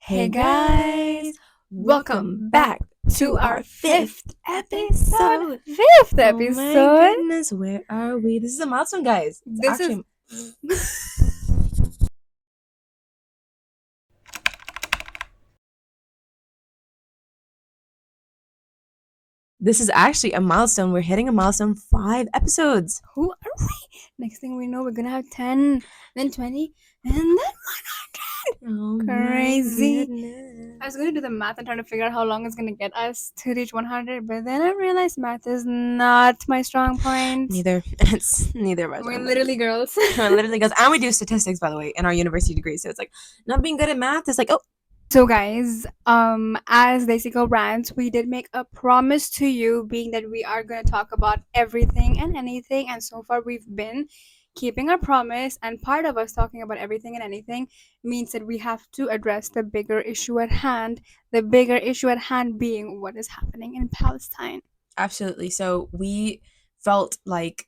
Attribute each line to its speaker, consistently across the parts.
Speaker 1: Hey guys, welcome back to our fifth episode.
Speaker 2: Fifth
Speaker 1: Oh
Speaker 2: episode.
Speaker 1: my goodness, where are we? This is a milestone, guys. This is actually a milestone. We're hitting a milestone 5 episodes.
Speaker 2: Who are we? Next thing we know, we're gonna have 10, then 20, and then 100.
Speaker 1: Oh
Speaker 2: Crazy.
Speaker 1: My
Speaker 2: I was gonna do the math and trying to figure out how long it's gonna get us to reach 100, but then I realized math is not my strong point.
Speaker 1: Neither. It's neither of us.
Speaker 2: We're literally girls.
Speaker 1: Literally girls. And we do statistics, by the way, in our university degree. So it's like not being good at math is like, oh.
Speaker 2: So guys, as desigirlrants, we did make a promise to you, being that we are gonna talk about everything and anything, and so far we've been keeping our promise, and part of us talking about everything and anything means that we have to address the bigger issue at hand, being what is happening in Palestine.
Speaker 1: Absolutely. So we felt like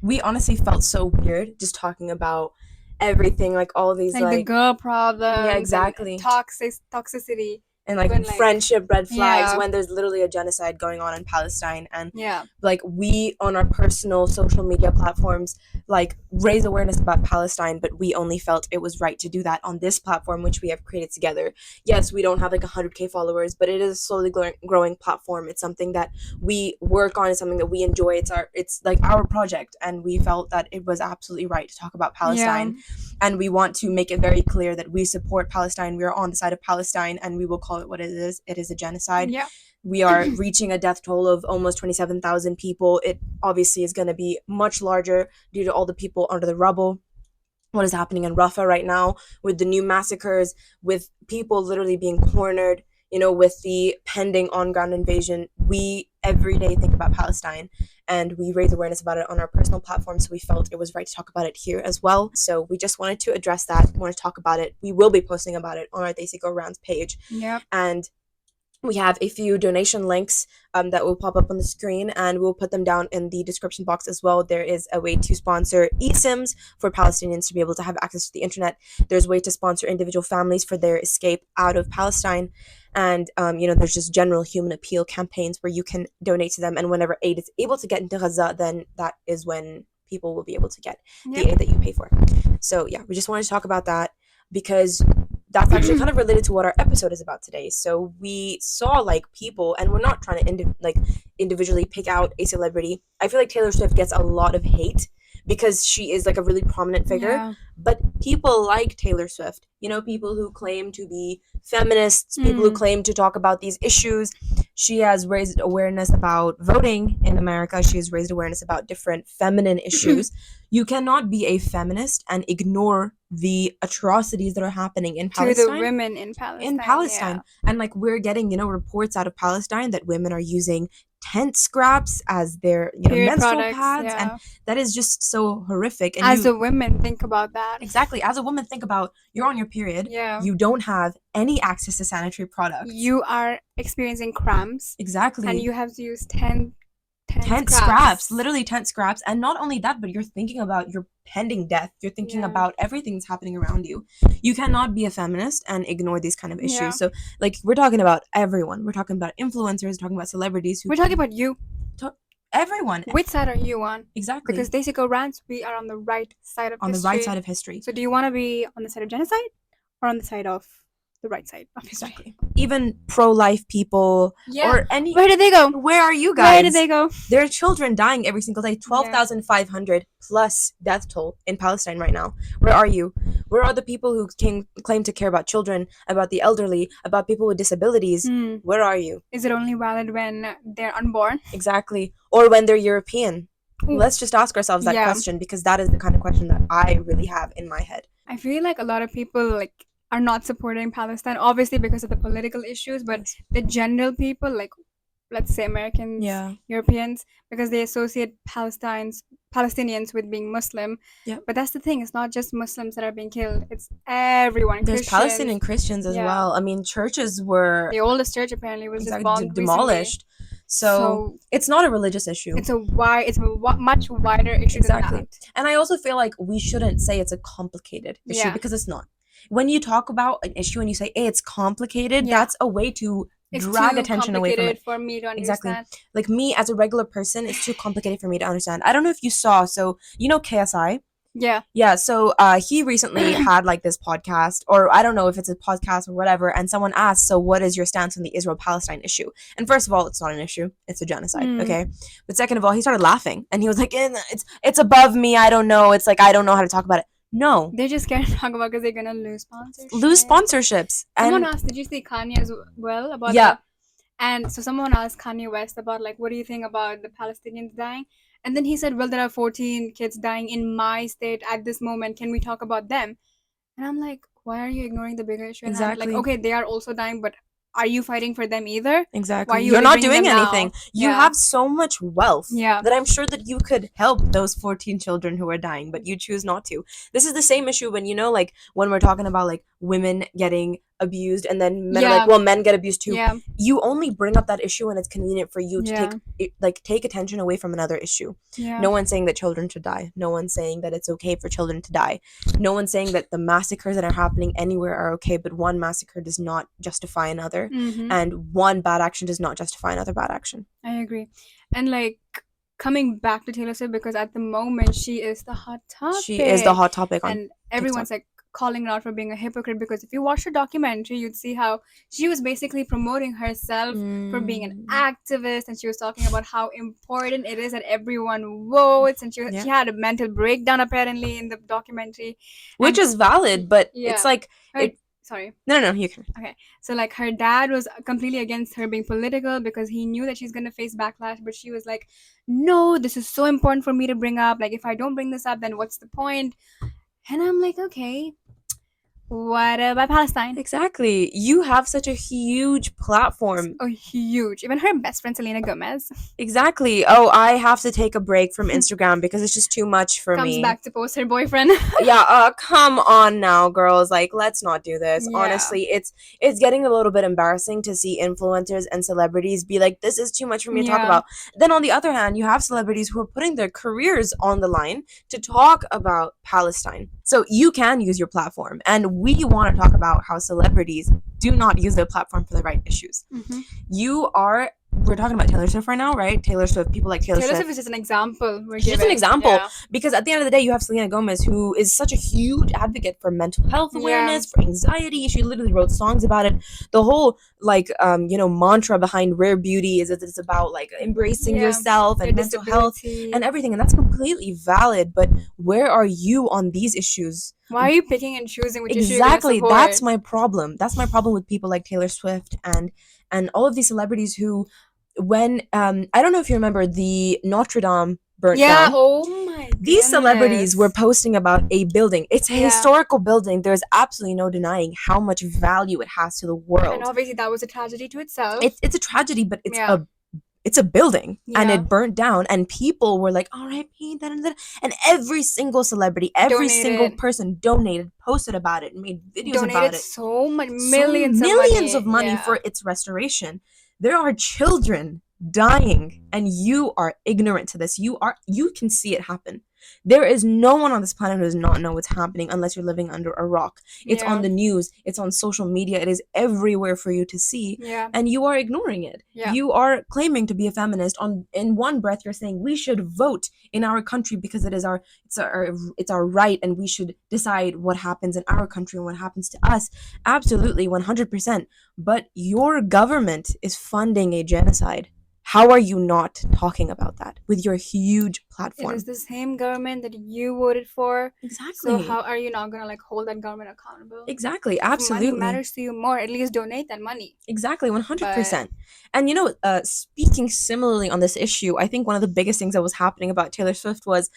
Speaker 1: we honestly felt so weird just talking about everything, like all these
Speaker 2: Like the girl problem.
Speaker 1: Yeah, exactly.
Speaker 2: Toxicity.
Speaker 1: And like
Speaker 2: when, like,
Speaker 1: friendship red flags
Speaker 2: yeah.
Speaker 1: when there's literally a genocide going on in Palestine. And
Speaker 2: Yeah.
Speaker 1: like we on our personal social media platforms like raise awareness about Palestine, but we only felt it was right to do that on this platform which we have created together. Yes, we don't have like 100k followers, but it is a slowly growing platform. It's something that we work on, it's something that we enjoy. It's like our project, and we felt that it was absolutely right to talk about Palestine.
Speaker 2: Yeah.
Speaker 1: And we want to make it very clear that we support Palestine. We are on the side of Palestine, and we will call it what it is. It is a genocide.
Speaker 2: Yeah.
Speaker 1: We are reaching a death toll of almost 27,000 people. It obviously is going to be much larger due to all the people under the rubble. What is happening in Rafah right now with the new massacres, with people literally being cornered, with the pending on-ground invasion. We every day think about Palestine, and we raise awareness about it on our personal platform, so we felt it was right to talk about it here as well. So we just wanted to address that. We want to talk about it. We will be posting about it on our desigirlrants page.
Speaker 2: Yeah.
Speaker 1: And we have a few donation links that will pop up on the screen, and we'll put them down in the description box as well. There is a way to sponsor eSIMs for Palestinians to be able to have access to the internet. There's a way to sponsor individual families for their escape out of Palestine. And, there's just general human appeal campaigns where you can donate to them. And whenever aid is able to get into Gaza, then that is when people will be able to get the aid that you pay for. So, yeah, we just wanted to talk about that because that's actually kind of related to what our episode is about today. So we saw like people, and we're not trying to individually pick out a celebrity. I feel like Taylor Swift gets a lot of hate because she is like a really prominent figure, but people like Taylor Swift, people who claim to be feminists, people who claim to talk about these issues. She has raised awareness about voting in America. She has raised awareness about different feminine issues. You cannot be a feminist and ignore the atrocities that are happening in Palestine.
Speaker 2: To the women in Palestine.
Speaker 1: Yeah. And like we're getting, reports out of Palestine that women are using tent scraps as their menstrual
Speaker 2: products,
Speaker 1: pads, and that is just so horrific. And
Speaker 2: as a woman, think about that.
Speaker 1: Exactly. As a woman, think about you're on your period.
Speaker 2: Yeah.
Speaker 1: You don't have any access to sanitary products.
Speaker 2: You are experiencing cramps.
Speaker 1: Exactly.
Speaker 2: And you have to use tent
Speaker 1: scraps, literally tent scraps. And not only that, but you're thinking about your pending death. You're thinking about everything that's happening around you. You cannot be a feminist and ignore these kind of issues.
Speaker 2: Yeah.
Speaker 1: So like we're talking about everyone. We're talking about influencers, talking about celebrities.
Speaker 2: We're talking about you.
Speaker 1: Everyone.
Speaker 2: Which side are you on?
Speaker 1: Exactly.
Speaker 2: Because desigirlrants, we are on the right side of history.
Speaker 1: On the right side of history.
Speaker 2: So do you want to be on the side of genocide or on the side of the right side of history?
Speaker 1: Exactly. Even pro-life people or any.
Speaker 2: Where did they go?
Speaker 1: Where are you guys?
Speaker 2: Where did they go?
Speaker 1: There are children dying every single day. 12,500 plus death toll in Palestine right now. Where are you? Where are the people who claim to care about children, about the elderly, about people with disabilities? Where are you?
Speaker 2: Is it only valid when they're unborn?
Speaker 1: Exactly. Or when they're European? Let's just ask ourselves that question, because that is the kind of question that I really have in my head.
Speaker 2: I feel like a lot of people are not supporting Palestine, obviously because of the political issues, but the general people, like let's say Americans, Europeans, because they associate Palestinians with being Muslim. Yeah. But that's the thing, it's not just Muslims that are being killed, it's everyone.
Speaker 1: There's Palestinian Christians as well. I mean, churches were...
Speaker 2: The oldest church apparently was just bombed
Speaker 1: demolished. So it's not a religious issue.
Speaker 2: It's a much wider issue than that.
Speaker 1: And I also feel like we shouldn't say it's a complicated issue because it's not. when you talk about an issue and you say, hey, it's complicated,
Speaker 2: Yeah.
Speaker 1: that's a way to
Speaker 2: It's
Speaker 1: drag
Speaker 2: too
Speaker 1: attention away from
Speaker 2: complicated
Speaker 1: it.
Speaker 2: for me to
Speaker 1: Exactly.
Speaker 2: understand.
Speaker 1: Like me as a regular person, it's too complicated for me to understand. I don't know if you saw, so you know KSI?
Speaker 2: Yeah.
Speaker 1: Yeah, so he recently had like this podcast, or I don't know if it's a podcast or whatever, and someone asked, so what is your stance on the Israel-Palestine issue? And first of all, it's not an issue, it's a genocide, okay? But second of all, he started laughing, and he was like, it's above me, I don't know, it's like, I don't know how to talk about it. No.
Speaker 2: They just can't talk about because they're gonna lose sponsorships.
Speaker 1: Lose sponsorships.
Speaker 2: Someone
Speaker 1: And
Speaker 2: asked, did you see Kanye as well about
Speaker 1: yeah.
Speaker 2: And so someone asked Kanye West about like, what do you think about the Palestinians dying? And then he said, well, there are 14 kids dying in my state at this moment. Can we talk about them? And I'm like, why are you ignoring the bigger issue?
Speaker 1: Exactly.
Speaker 2: Like, okay, they are also dying, but are you fighting for them either?
Speaker 1: Exactly.
Speaker 2: Why are you
Speaker 1: You're not
Speaker 2: bringing
Speaker 1: doing
Speaker 2: them
Speaker 1: anything.
Speaker 2: now?
Speaker 1: You
Speaker 2: Yeah.
Speaker 1: have so much wealth
Speaker 2: Yeah.
Speaker 1: that I'm sure that you could help those 14 children who are dying, but you choose not to. This is the same issue when, you know, like when we're talking about like women getting abused and then men are
Speaker 2: Yeah.
Speaker 1: like, well, men get abused too.
Speaker 2: Yeah.
Speaker 1: You only bring up that issue when it's convenient for you to
Speaker 2: Yeah.
Speaker 1: take attention away from another issue.
Speaker 2: Yeah.
Speaker 1: No one's saying that children should die. No one's saying that it's okay for children to die. No one's saying that the massacres that are happening anywhere are okay, but one massacre does not justify another. And one bad action does not justify another bad action.
Speaker 2: I agree. And like coming back to Taylor Swift, because at the moment she is the hot topic.
Speaker 1: She is the hot topic on
Speaker 2: and everyone's
Speaker 1: TikTok.
Speaker 2: like calling her out for being a hypocrite, because if you watch the documentary, you'd see how she was basically promoting herself for being an activist, and she was talking about how important it is that everyone votes, and she had a mental breakdown apparently in the documentary,
Speaker 1: which is valid, but it's like
Speaker 2: sorry.
Speaker 1: No, you can.
Speaker 2: Okay. So like her dad was completely against her being political because he knew that she's going to face backlash, but she was like, no, this is so important for me to bring up. Like if I don't bring this up, then what's the point? And I'm like, okay, what about Palestine?
Speaker 1: Exactly. You have such a huge platform.
Speaker 2: Oh, huge. Even her best friend, Selena Gomez.
Speaker 1: Exactly. Oh, I have to take a break from Instagram because it's just too much for me.
Speaker 2: Comes back to post her boyfriend.
Speaker 1: Yeah, come on now, girls. Like, let's not do this.
Speaker 2: Yeah.
Speaker 1: Honestly, it's getting a little bit embarrassing to see influencers and celebrities be like, this is too much for me to talk about. Then on the other hand, you have celebrities who are putting their careers on the line to talk about Palestine. So you can use your platform. And we want to talk about how celebrities do not use their platform for the right issues. We're talking about Taylor Swift right now, right? Taylor Swift, people like Taylor Swift.
Speaker 2: Taylor Swift is just an example.
Speaker 1: She's just an example because at the end of the day, you have Selena Gomez, who is such a huge advocate for mental health awareness, for anxiety. She literally wrote songs about it. The whole mantra behind Rare Beauty is that it's about like embracing yourself and mental health and everything, and that's completely valid. But where are you on these issues?
Speaker 2: Why are you picking and choosing which issue
Speaker 1: Exactly,
Speaker 2: you're gonna support?
Speaker 1: that's my problem. That's my problem with people like Taylor Swift and all of these celebrities who, when I don't know if you remember the Notre Dame burnt down.
Speaker 2: Oh my goodness.
Speaker 1: These celebrities were posting about a building. It's a historical building. There's absolutely no denying how much value it has to the world.
Speaker 2: And obviously that was a tragedy to itself.
Speaker 1: It's a tragedy, but it's a building and it burnt down, and people were like, R.I.P. And every single celebrity, every single person donated, posted about it, made videos about it.
Speaker 2: So much, millions
Speaker 1: of money for its restoration. There are children dying, and you are ignorant to this. You can see it happen. There is no one on this planet who does not know what's happening unless you're living under a rock. It's on the news. It's on social media. It is everywhere for you to see. And you are ignoring it. You are claiming to be a feminist. In one breath, you're saying we should vote in our country because it's our right, and we should decide what happens in our country and what happens to us. Absolutely, 100%. But your government is funding a genocide. How are you not talking about that with your huge platform?
Speaker 2: It is the same government that you voted for.
Speaker 1: Exactly.
Speaker 2: So how are you not gonna hold that government accountable?
Speaker 1: Exactly. Absolutely.
Speaker 2: If money matters to you more, at least donate that money.
Speaker 1: Exactly. 100%. And speaking similarly on this issue, I think one of the biggest things that was happening about Taylor Swift was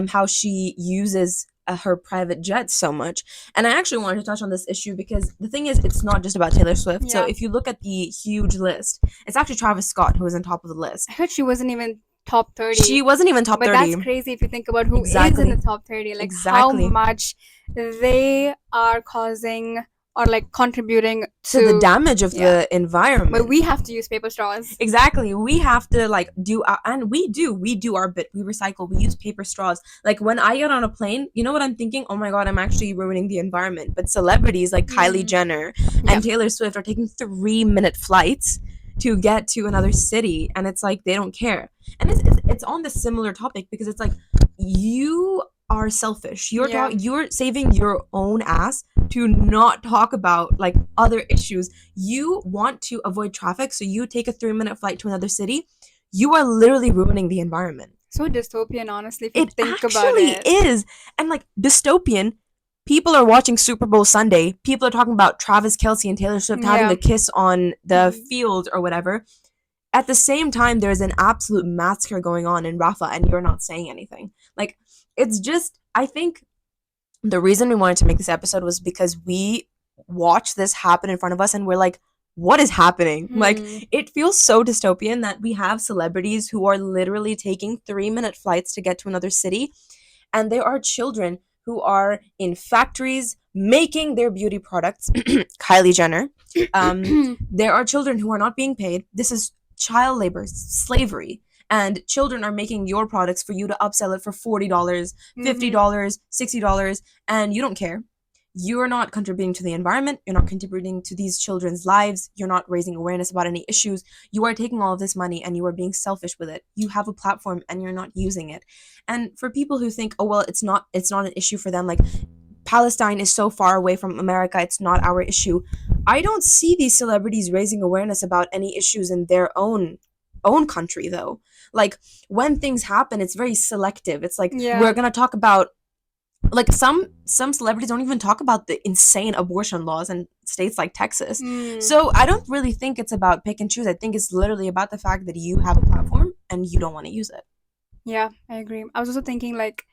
Speaker 1: how she uses her private jet so much. And I actually wanted to touch on this issue because the thing is, it's not just about Taylor Swift. So if you look at the huge list, it's actually Travis Scott who is on top of the list.
Speaker 2: I heard she wasn't even top 30.
Speaker 1: She wasn't even top 30.
Speaker 2: But that's crazy if you think about who is in the top 30. Like how much they are causing or like contributing
Speaker 1: to the
Speaker 2: to,
Speaker 1: damage of
Speaker 2: yeah,
Speaker 1: the environment.
Speaker 2: but we have to use paper straws.
Speaker 1: Exactly. We have to like do and we do our bit. We recycle. We use paper straws. Like when I get on a plane, you know what I'm thinking? Oh my god, I'm actually ruining the environment. But celebrities like Kylie Jenner and
Speaker 2: Yep.
Speaker 1: Taylor Swift are taking 3-minute flights to get to another city, and it's like they don't care. And it's on the similar topic because it's like you are selfish.
Speaker 2: Yeah.
Speaker 1: You're saving your own ass to not talk about like other issues. You want to avoid traffic, so you take a 3-minute flight to another city. You are literally ruining the environment.
Speaker 2: So dystopian, honestly, if you
Speaker 1: It
Speaker 2: think about
Speaker 1: actually
Speaker 2: it.
Speaker 1: is. And like dystopian, people are watching Super Bowl Sunday. People are talking about Travis Kelce and Taylor Swift having
Speaker 2: Yeah.
Speaker 1: a kiss on the
Speaker 2: Mhm.
Speaker 1: field or whatever. At the same time, there's an absolute massacre going on in Rafah, and you're not saying anything. Like, it's just, I think the reason we wanted to make this episode was because we watched this happen in front of us and we're like, what is happening? Like, it feels so dystopian that we have celebrities who are literally taking 3-minute flights to get to another city, and there are children who are in factories making their beauty products. Kylie Jenner. There are children who are not being paid. This is child labor, slavery. And children are making your products for you to upsell it for $40, $50, $60, and you don't care. You're not contributing to the environment. You're not contributing to these children's lives. You're not raising awareness about any issues. You are taking all of this money and you are being selfish with it. You have a platform and you're not using it. And for people who think, oh well, it's not an issue for them, like Palestine is so far away from America, it's not our issue. I don't see these celebrities raising awareness about any issues in their own country though. Like when things happen, it's very selective. It's like we're gonna talk about like some celebrities don't even talk about the insane abortion laws in states like Texas. So I don't really think it's about pick and choose. I think it's literally about the fact that you have a platform and you don't want to use it.
Speaker 2: Yeah, I agree. I was also thinking like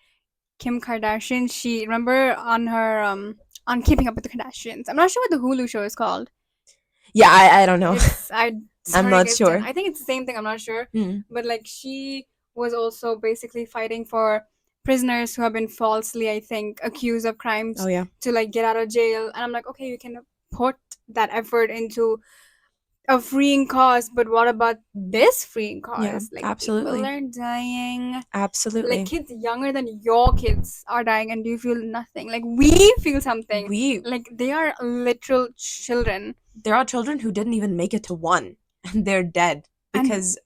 Speaker 2: Kim Kardashian. She remember on her on Keeping Up with the Kardashians. I'm not sure what the Hulu show is called.
Speaker 1: Yeah, I don't know.
Speaker 2: I'm
Speaker 1: not sure.
Speaker 2: I think it's the same thing. I'm not sure.
Speaker 1: Mm.
Speaker 2: But like she was also basically fighting for prisoners who have been falsely, I think, accused of crimes
Speaker 1: Oh yeah.
Speaker 2: to like get out of jail. And I'm like, okay, you can put that effort into a freeing cause, but what about this freeing cause?
Speaker 1: Yeah,
Speaker 2: like
Speaker 1: absolutely.
Speaker 2: people are dying.
Speaker 1: Absolutely.
Speaker 2: Like kids younger than your kids are dying, and you feel nothing. Like we feel something. Like they are literal children.
Speaker 1: There are children who didn't even make it to 1 and they're dead because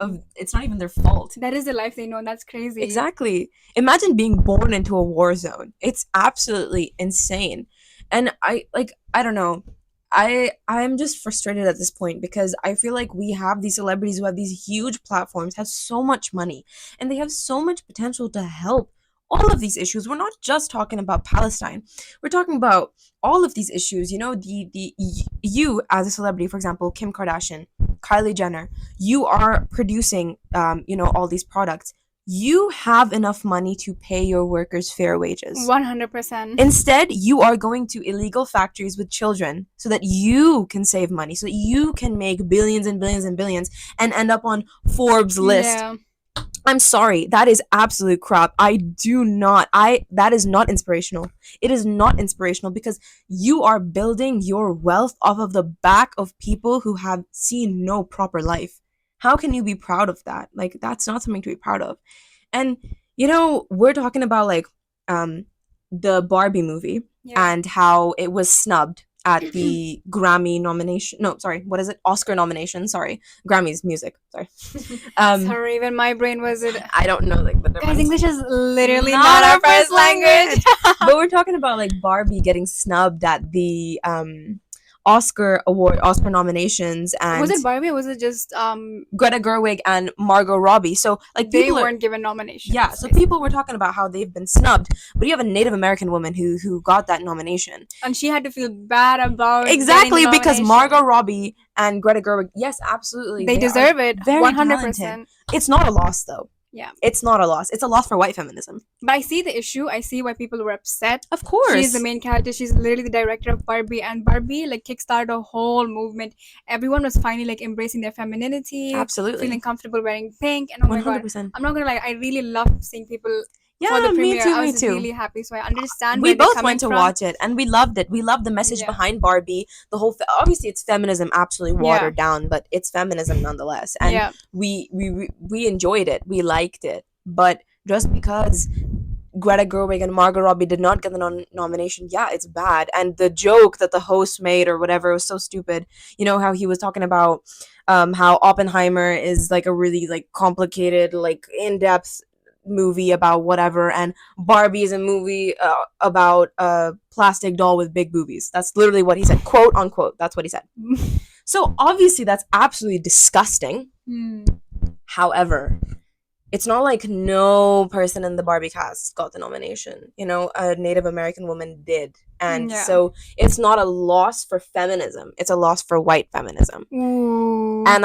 Speaker 1: of it's not even their fault.
Speaker 2: That is the life they know, and that's crazy.
Speaker 1: Exactly. Imagine being born into a war zone. It's absolutely insane. And I don't know. I'm just frustrated at this point because I feel like we have these celebrities who have these huge platforms, have so much money, and they have so much potential to help all of these issues. We're not just talking about Palestine. We're talking about all of these issues. You know, you as a celebrity, for example, Kim Kardashian, Kylie Jenner, you are producing all these products. You have enough money to pay your workers fair wages.
Speaker 2: 100%.
Speaker 1: Instead, you are going to illegal factories with children so that you can save money, so that you can make billions and billions and billions and end up on Forbes list.
Speaker 2: Yeah.
Speaker 1: I'm sorry, that is absolute crap. That is not inspirational. It is not inspirational because you are building your wealth off of the back of people who have seen no proper life. How can you be proud of that? Like, that's not something to be proud of. And, we're talking about, like, the Barbie movie and how it was snubbed at the Grammy nomination. No, sorry, what is it? Oscar nomination. Sorry, Grammys music. Sorry.
Speaker 2: Sorry, even my brain was it.
Speaker 1: I don't know like the difference.
Speaker 2: Guys, English is literally not our first language.
Speaker 1: But we're talking about like Barbie getting snubbed at the Oscar nominations, and
Speaker 2: was it Barbie or was it just
Speaker 1: Greta Gerwig and Margot Robbie? So like
Speaker 2: they weren't given nominations.
Speaker 1: Yeah, so people were talking about how they've been snubbed, but you have a Native American woman who got that nomination,
Speaker 2: and she had to feel bad about
Speaker 1: exactly because Margot Robbie and Greta Gerwig, yes, absolutely,
Speaker 2: they deserve it. 100%.
Speaker 1: It's not a loss though.
Speaker 2: Yeah,
Speaker 1: it's not a loss. It's a loss for white feminism.
Speaker 2: But I see the issue. I see why people were upset.
Speaker 1: Of course,
Speaker 2: she's the main character. She's literally the director of Barbie, and Barbie like kickstarted a whole movement. Everyone was finally like embracing their femininity,
Speaker 1: absolutely
Speaker 2: feeling comfortable wearing pink. And oh my 100%. God, I'm not gonna lie, I really love seeing people for the
Speaker 1: Yeah, me
Speaker 2: premiere.
Speaker 1: too,
Speaker 2: I
Speaker 1: me
Speaker 2: was
Speaker 1: too.
Speaker 2: really happy, so I understand
Speaker 1: We
Speaker 2: where they're
Speaker 1: both
Speaker 2: coming
Speaker 1: went to
Speaker 2: from.
Speaker 1: watch it and we loved it. We loved the message
Speaker 2: Yeah,
Speaker 1: behind Barbie. The whole obviously it's feminism absolutely
Speaker 2: yeah,
Speaker 1: watered down, but it's feminism nonetheless. And
Speaker 2: yeah.
Speaker 1: we enjoyed it. We liked it. But just because Greta Gerwig and Margot Robbie did not get the nomination, yeah, it's bad. And the joke that the host made or whatever was so stupid. You know how he was talking about how Oppenheimer is like a really like complicated, like in-depth movie about whatever, and Barbie is a movie about a plastic doll with big boobies. That's literally what he said, quote unquote. That's what he said. So obviously that's absolutely disgusting.
Speaker 2: Hmm.
Speaker 1: However, it's not like no person in the Barbie cast got the nomination. You know, a Native American woman did. And
Speaker 2: Yeah.
Speaker 1: so it's not a loss for feminism. It's a loss for white feminism.
Speaker 2: Ooh.
Speaker 1: And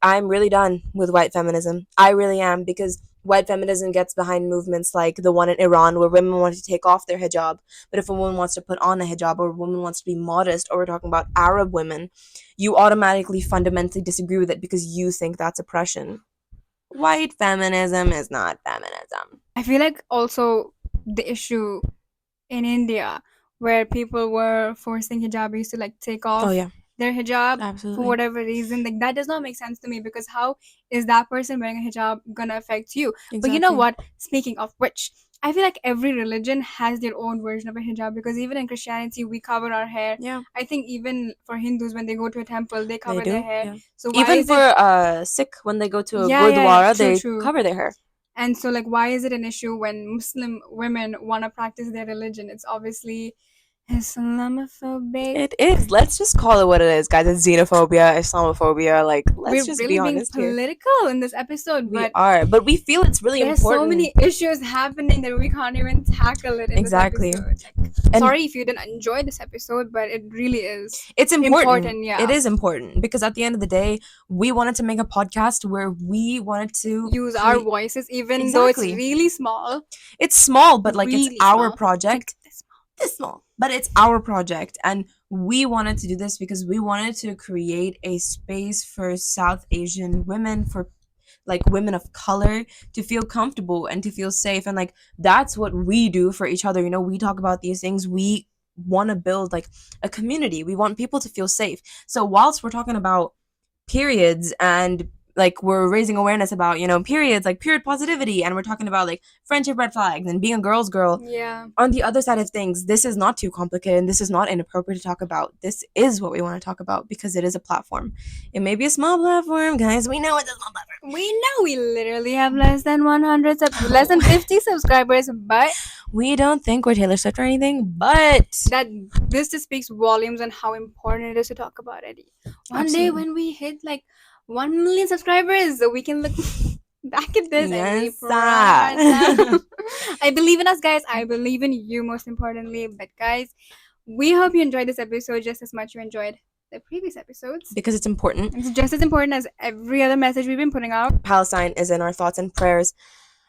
Speaker 1: I'm really done with white feminism. I really am, because white feminism gets behind movements like the one in Iran where women want to take off their hijab, but if a woman wants to put on a hijab or a woman wants to be modest, or we're talking about Arab women, you automatically fundamentally disagree with it because you think that's oppression. White feminism is not feminism.
Speaker 2: I feel like also the issue in India where people were forcing hijabis to like take
Speaker 1: Oh
Speaker 2: off
Speaker 1: yeah,
Speaker 2: their hijab for
Speaker 1: absolutely.
Speaker 2: whatever reason. Like that does not make sense to me because how is that person wearing a hijab gonna affect you? But you know
Speaker 1: Exactly.
Speaker 2: what? Speaking of which, I feel like every religion has their own version of a hijab because even in Christianity we cover our hair.
Speaker 1: Yeah,
Speaker 2: I think even for Hindus when they go to a temple they
Speaker 1: they
Speaker 2: cover their
Speaker 1: do.
Speaker 2: hair.
Speaker 1: Yeah.
Speaker 2: So why
Speaker 1: Even
Speaker 2: is it
Speaker 1: for Sikh, when they go to a
Speaker 2: yeah, yeah, yeah,
Speaker 1: gurdwara,
Speaker 2: true,
Speaker 1: they
Speaker 2: true.
Speaker 1: cover their hair.
Speaker 2: And so, like, why is it an issue when Muslim women want to practice their religion? It's obviously Islamophobic.
Speaker 1: It is. Let's just call it what it is, guys. It's xenophobia, Islamophobia. Like, let's
Speaker 2: We're
Speaker 1: just be
Speaker 2: really being
Speaker 1: honest here.
Speaker 2: political in this episode,
Speaker 1: We
Speaker 2: but
Speaker 1: are, but we feel it's really
Speaker 2: there's so
Speaker 1: important.
Speaker 2: many issues happening that we can't even tackle it in
Speaker 1: Exactly.
Speaker 2: this episode. Like,
Speaker 1: And
Speaker 2: sorry if you didn't enjoy this episode, but it really is
Speaker 1: it's important.
Speaker 2: yeah.
Speaker 1: It is important because at the end of the day, we wanted to make a podcast where we wanted to
Speaker 2: Use our voices, even though it's
Speaker 1: Exactly.
Speaker 2: really small.
Speaker 1: It's small, but like it's
Speaker 2: Really
Speaker 1: our
Speaker 2: small.
Speaker 1: project.
Speaker 2: It's like
Speaker 1: This small, but it's our project, and we wanted to do this because we wanted to create a space for South Asian women, for like women of color, to feel comfortable and to feel safe, and like that's what we do for each other. You know, we talk about these things. We want to build like a community. We want people to feel safe. So whilst we're talking about periods and like we're raising awareness about, you know, periods, like period positivity, and we're talking about like friendship red flags and being a girl's girl,
Speaker 2: yeah.
Speaker 1: on the other side of things, this is not too complicated and this is not inappropriate to talk about. This is what we want to talk about because it is a platform. It may be a small platform, guys. We know it's a small platform.
Speaker 2: We know we literally have less than 100 less than 50 subscribers, but
Speaker 1: We don't think we're Taylor Swift or anything, but
Speaker 2: that this just speaks volumes on how important it is to talk about it. One day
Speaker 1: Absolutely.
Speaker 2: when we hit like 1 million subscribers, we can look back at this and be
Speaker 1: Yes,
Speaker 2: proud.
Speaker 1: sir.
Speaker 2: I believe in us, guys. I believe in you, most importantly. But guys, we hope you enjoyed this episode just as much you enjoyed the previous episodes.
Speaker 1: Because it's important.
Speaker 2: It's just as important as every other message we've been putting out.
Speaker 1: Palestine is in our thoughts and prayers,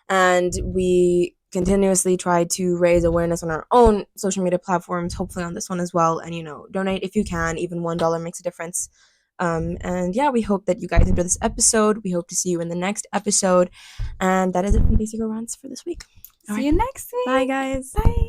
Speaker 1: and we continuously try to raise awareness on our own social media platforms, hopefully on this one as well. And, you know, donate if you can. Even $1 makes a difference. And yeah, we hope that you guys enjoy this episode. We hope to see you in the next episode. And that is it from desigirlrants for this week.
Speaker 2: See you next week.
Speaker 1: Bye, guys.
Speaker 2: Bye.